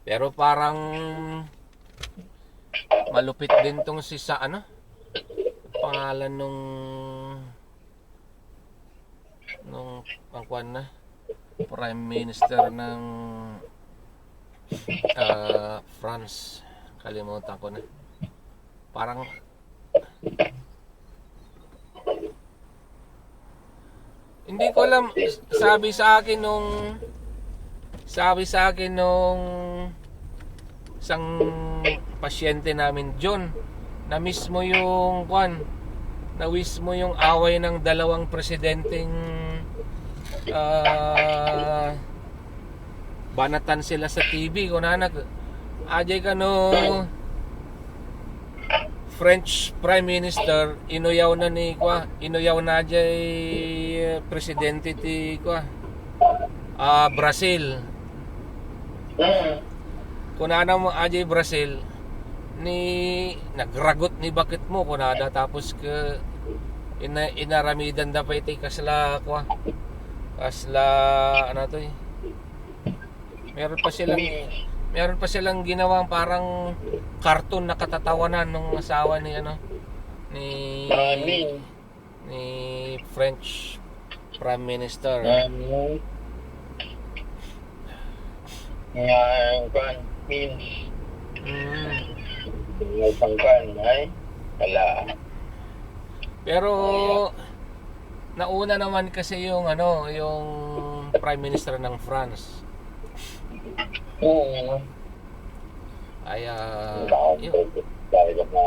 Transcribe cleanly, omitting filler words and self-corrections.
Pero parang malupit din tong si sa ano, pangalan nung pangkuan na Prime Minister ng France. Kalimutan ko na. Parang hindi ko alam, sabi sa akin nung isang pasyente namin, John, na-miss mo yung away ng dalawang presidenteng banatan sila sa TV kung ajay ka no French Prime Minister inuyaw na ajay presidente ti Brazil. Kung mo ajay Brazil nagragot ni bakit mo kunada tapos ke inaramidan da pa iti kasla ano to meron pa silang ginawang parang cartoon na katatawanan ng asawa ni French Prime Minister. Yang kan means may pangkan ay wala. Pero nauna naman kasi yung Prime Minister ng France. Oo. Ay Dahil na